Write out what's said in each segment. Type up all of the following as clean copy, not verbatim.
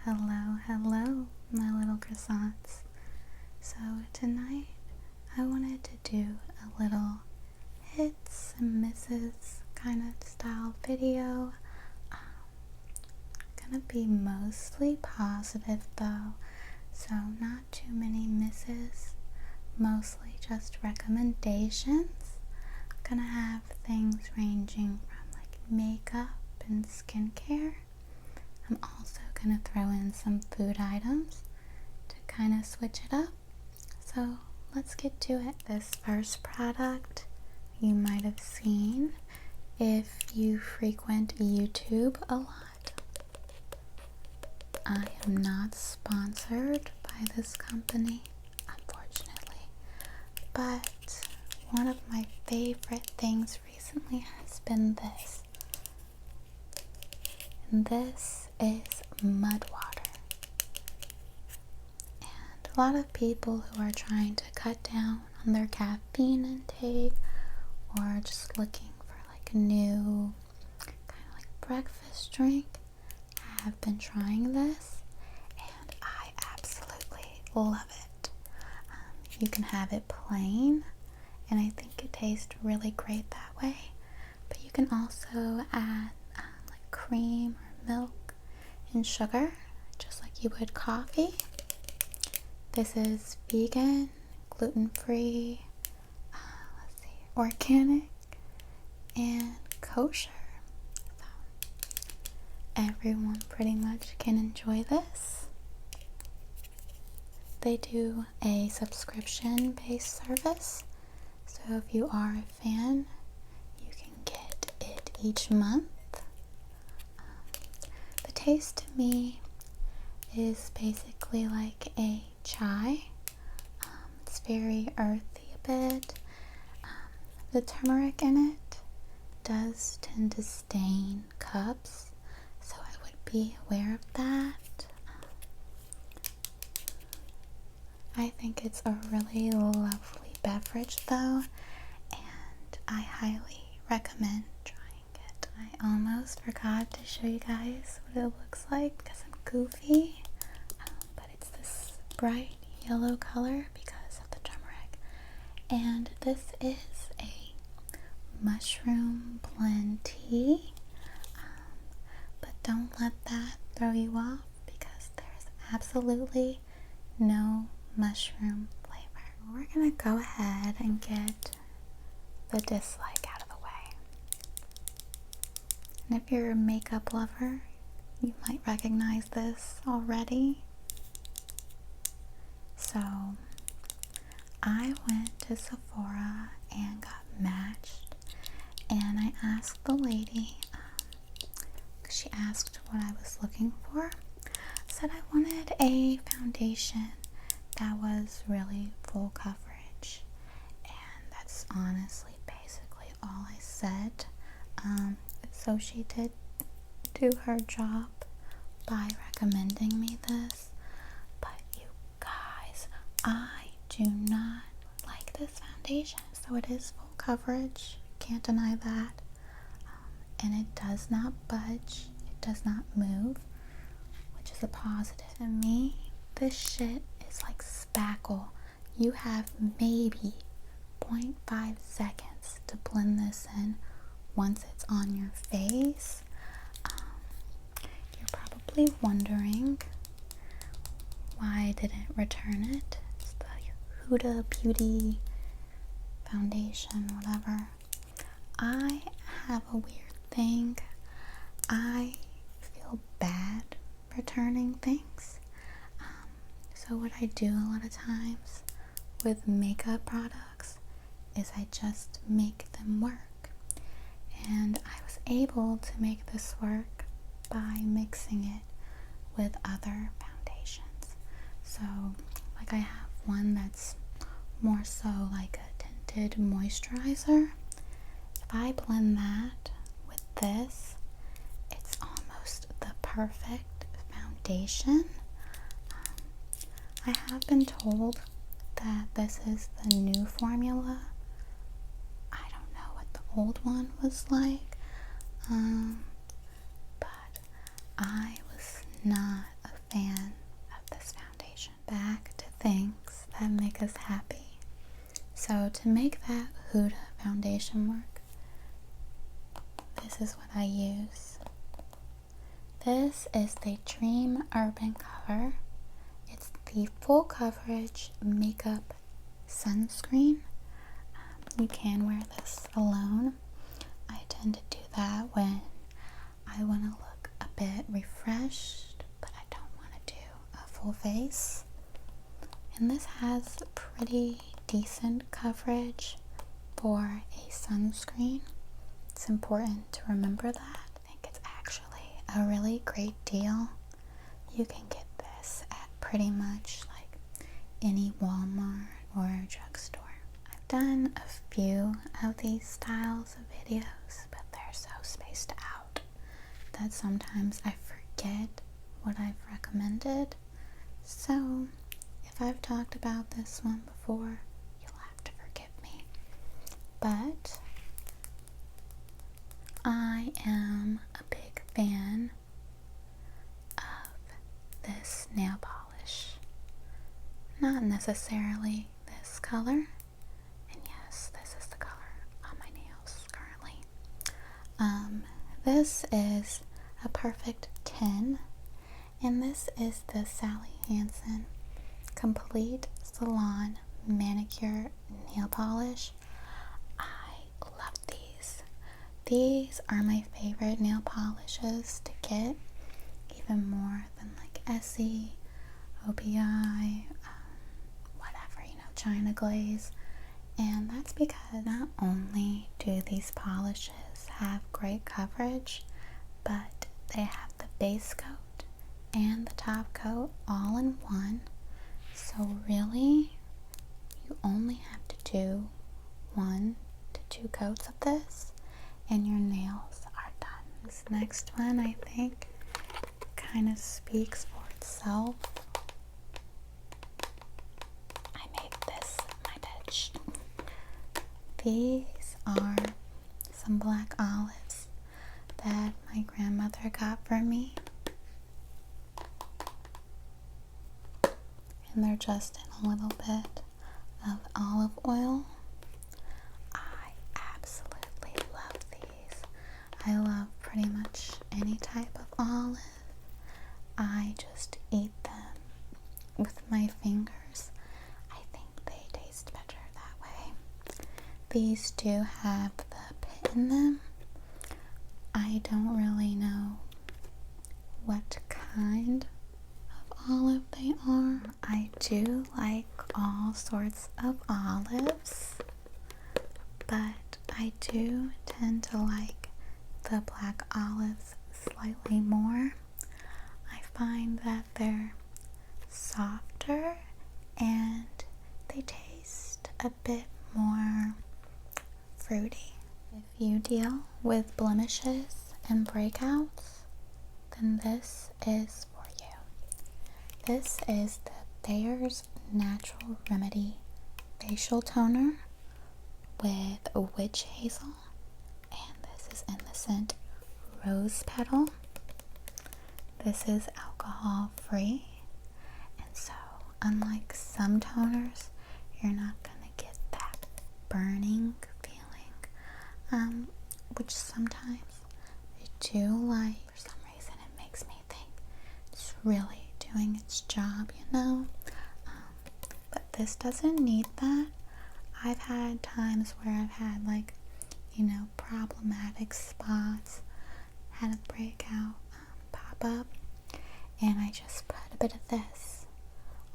Hello, hello, my little croissants. So tonight I wanted to do a little hits and misses kind of style video. Gonna be mostly positive though, so not too many misses, mostly just recommendations. Gonna have things ranging from like makeup and skincare. I'm also gonna throw in some food items to kind of switch it up. So let's get to it. This first product you might have seen if you frequent YouTube a lot. I am not sponsored by this company, unfortunately, but one of my favorite things recently has been this. And this is mud water. And a lot of people who are trying to cut down on their caffeine intake or just looking for like a new kind of like breakfast drink have been trying this, and I absolutely love it. You can have it plain, and I think it tastes really great that way, but you can also add like cream or milk and sugar just like you would coffee. This is vegan, gluten-free, organic, and kosher. So everyone pretty much can enjoy this. They do a subscription-based service, so if you are a fan, you can get it each month. The taste to me is basically like a chai. It's very earthy a bit. The turmeric in it does tend to stain cups, so I would be aware of that. I think it's a really lovely beverage though, and I highly recommend trying it. I almost forgot to show you guys what it looks like because I'm goofy, but it's this bright yellow color because of the turmeric, and this is a mushroom blend tea, but don't let that throw you off because there's absolutely no mushroom flavor. We're gonna go ahead and get the dislike out of the way. And if you're a makeup lover, you might recognize this already. So I went to Sephora and got matched, and I asked the lady, she asked what I was looking for. I said I wanted a foundation that was really full coverage, and that's honestly basically all I said. So she did do her job by recommending me this, but you guys, I do not like this foundation. So it is full coverage, can't deny that, and it does not budge, it does not move, which is a positive. To me, this shit is like spackle. You have maybe 0.5 seconds to blend this in once it's on your face. You're probably wondering why I didn't return it. It's the Huda Beauty foundation, whatever. I have a weird thing. I feel bad returning things. So what I do a lot of times with makeup products is I just make them work. And I was able to make this work by mixing it with other foundations. So like I have one that's more so like a tinted moisturizer. If I blend that with this, it's almost the perfect foundation. I have been told that this is the new formula. I don't know what the old one was like, but I was not a fan of this foundation. Back to things that make us happy. So to make that Huda foundation work, this is what I use. This is the Dream Urban Cover. It's the full coverage makeup sunscreen. You can wear this alone. I tend to do that when I want to look a bit refreshed, but I don't want to do a full face. And this has pretty decent coverage for a sunscreen. It's important to remember that. I think it's actually a really great deal. You can get this at pretty much like any Walmart or drugstore. I've done a few of these styles of videos, but they're so spaced out that sometimes I forget what I've recommended. So if I've talked about this one before, you'll have to forgive me. But I am a big fan of this nail polish. Not necessarily this color. And yes, this is the color on my nails currently. This is a perfect 10. And this is the Sally Hansen Complete Salon Manicure Nail Polish. I love these. These are my favorite nail polishes to get, even more than like Essie, OPI, whatever, China Glaze. And that's because not only do these polishes have great coverage, but they have the base coat and the top coat all in one. So really, you only have to do 1 to 2 coats of this and your nails are done. This next one, I think, kind of speaks for itself. I made this my bitch. These are some black olives that my grandmother got for me. And they're just in a little bit of olive oil. I absolutely love these. I love pretty much any type of olive. I just eat them with my fingers. I think they taste better that way. These do have the pit in them. I don't really know what kind of olive they are. I do like all sorts of olives, but I do tend to like the black olives slightly more. I find that they're softer and they taste a bit more fruity. If you deal with blemishes and breakouts, then this is for you. This is the Thayer's Natural Remedy Facial Toner with a witch hazel, and this is in the scent Rose Petal. This is alcohol free, and so unlike some toners, you're not gonna get that burning feeling, which sometimes I do like. For some reason it makes me think it's really doing its job, but this doesn't need that. I've had times where I've had problematic spots, had a breakout pop up, and I just put a bit of this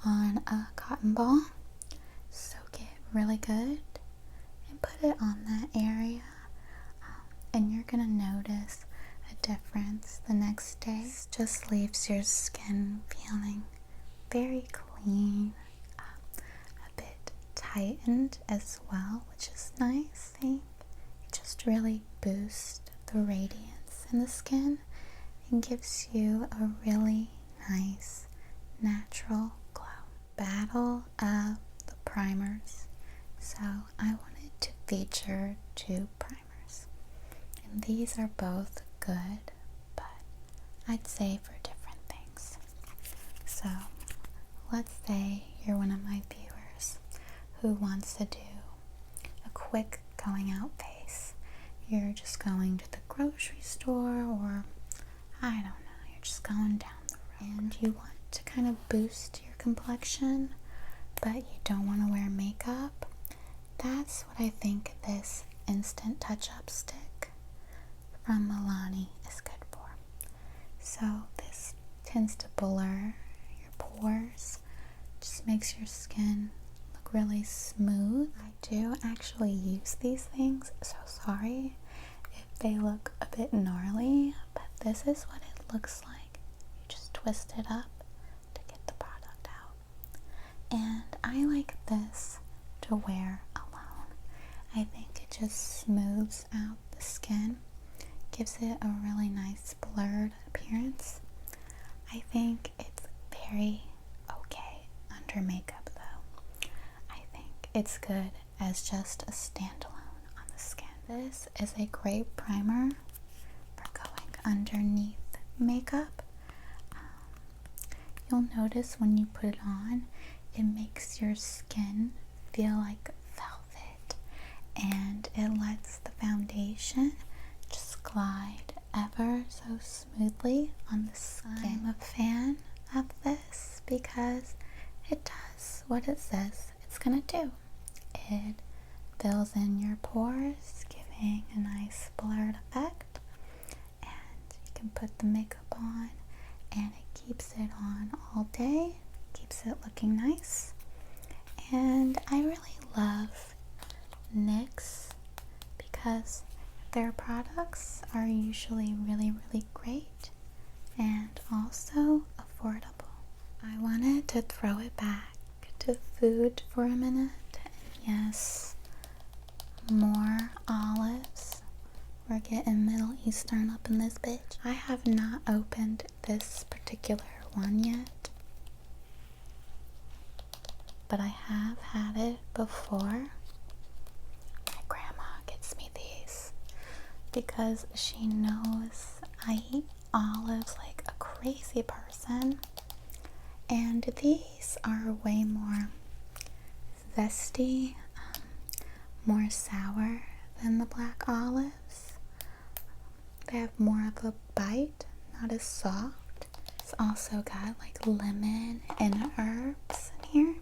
on a cotton ball, soak it really good, and put it on that area, and you're gonna notice a difference the next day. This just leaves your skin feeling very clean, a bit tightened as well, which is nice. I think it just really boosts the radiance in the skin and gives you a really nice natural glow. Battle of the primers. So I wanted to feature 2 primers, and these are both good, but I'd say for different things. So let's say you're one of my viewers who wants to do a quick going out face. You're just going to the grocery store, or I don't know, you're just going down the road and you want to kind of boost your complexion, but you don't want to wear makeup. That's what I think this instant touch-up stick from Milani is good for. So this tends to blur your pores, just makes your skin look really smooth. I do actually use these things, so sorry if they look a bit gnarly, but this is what it looks like. You just twist it up to get the product out. And I like this to wear alone. I think it just smooths out the skin, gives it a really nice blurred appearance. I think it's very okay under makeup though. I think it's good as just a standalone on the skin. This is a great primer for going underneath makeup. You'll notice when you put it on, it makes your skin feel like velvet, and it lets the foundation just glide ever so smoothly on the skin. I'm a fan of this because it does what it says it's gonna do. It fills in your pores, giving a nice blurred effect, and you can put the makeup on and it keeps it on all day, keeps it looking nice. And I really love NYX because their products are usually really great and also affordable. I wanted to throw it back to food for a minute. Yes, more olives. We're getting Middle Eastern up in this bitch. I have not opened this particular one yet, but I have had it before. My grandma gets me these because she knows I eat olives like a crazy person, and these are way more zesty, more sour than the black olives. They have more of a bite, not as soft. It's also got like lemon and herbs in here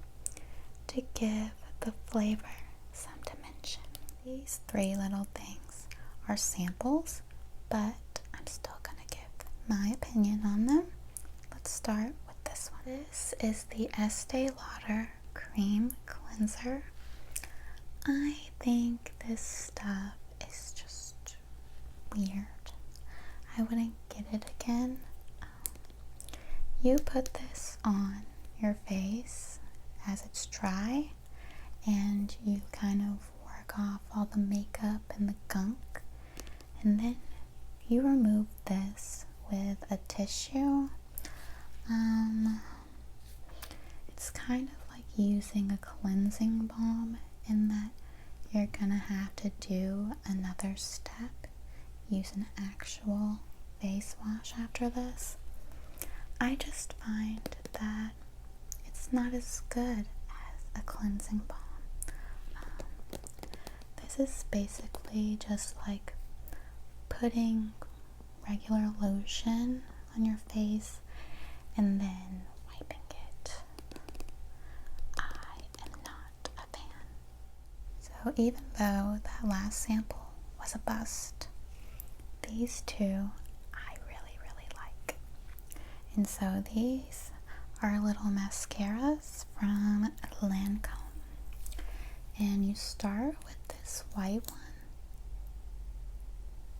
to give the flavor some dimension. These three little things are samples, but I'm still gonna give my opinion on them. Let's start with this one. This is the Estee Lauder Cream Cleanser. I think this stuff is just weird. I wouldn't get it again. You put this on your face as it's dry, and you kind of work off all the makeup and the gunk, and then you remove this with a tissue. It's kind of like using a cleansing balm in that you're gonna have to do another step, use an actual face wash after this. I just find that it's not as good as a cleansing balm. This is basically just like putting regular lotion on your face and then wiping it. I am not a fan. So even though that last sample was a bust, these two I really like. And so these are little mascaras from Lancome. And you start with this white one.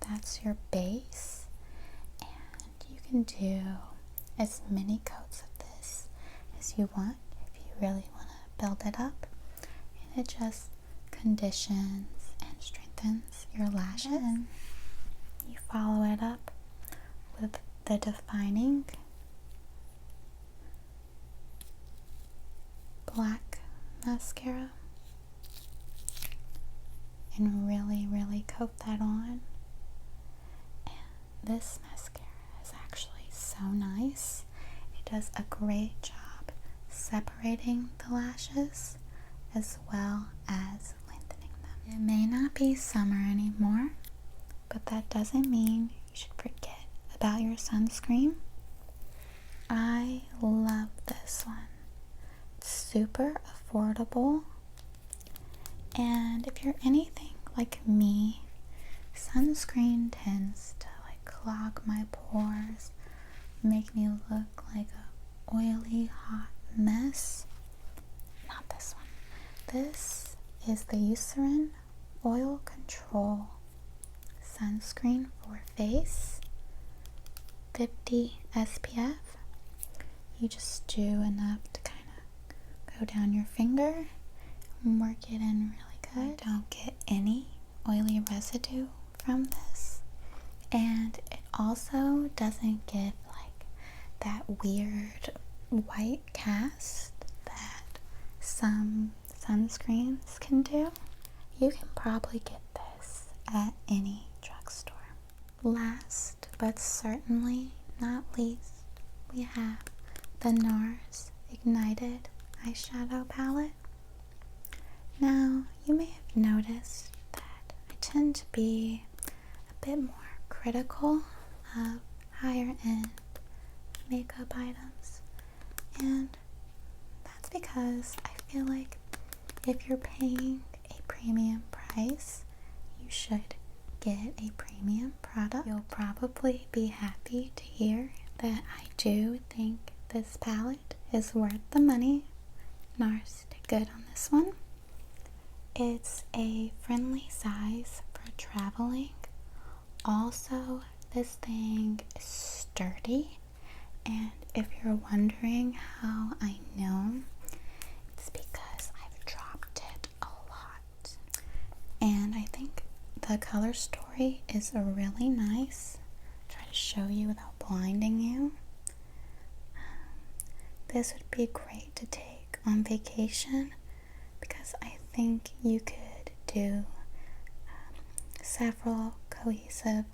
That's your base. And you can do as many coats of this as you want if you really want to build it up. And it just conditions and strengthens your lashes. And you follow it up with the defining black mascara and really coat that on. And this mascara is actually so nice. It does a great job separating the lashes as well as lengthening them. It may not be summer anymore, but that doesn't mean you should forget about your sunscreen. I love this one. It's super affordable, and if you're anything like me, sunscreen tends to like clog my pores, make me look like a oily hot mess. Not this one. This is the Eucerin Oil Control Sunscreen for Face, 50 SPF. You just do enough to kind of go down your finger and work it in really good. I don't get any oily residue from this, and it also doesn't give like that weird white cast that some sunscreens can do. You can probably get this at any drugstore. Last but certainly not least, we have the Nars Ignited eyeshadow palette. Now, you may have noticed that I tend to be a bit more critical of higher end makeup items, and that's because I feel like if you're paying a premium price, you should get a premium product. You'll probably be happy to hear that I do think this palette is worth the money. Nars did good on this one. It's a friendly size for traveling. Also, this thing is sturdy, and if you're wondering how I know, it's because I've dropped it a lot. And I think the color story is really nice. Try to show you without blinding you. This would be great to take on vacation because I think you could do several cohesive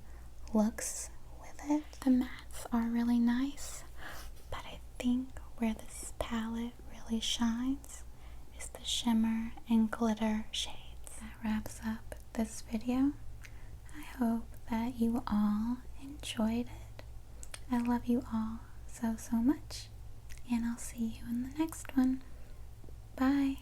looks with it. The mattes are really nice, but I think where this palette really shines is the shimmer and glitter shades. That wraps up this video. I hope that you all enjoyed it. I love you all so much, and I'll see you in the next one. Bye.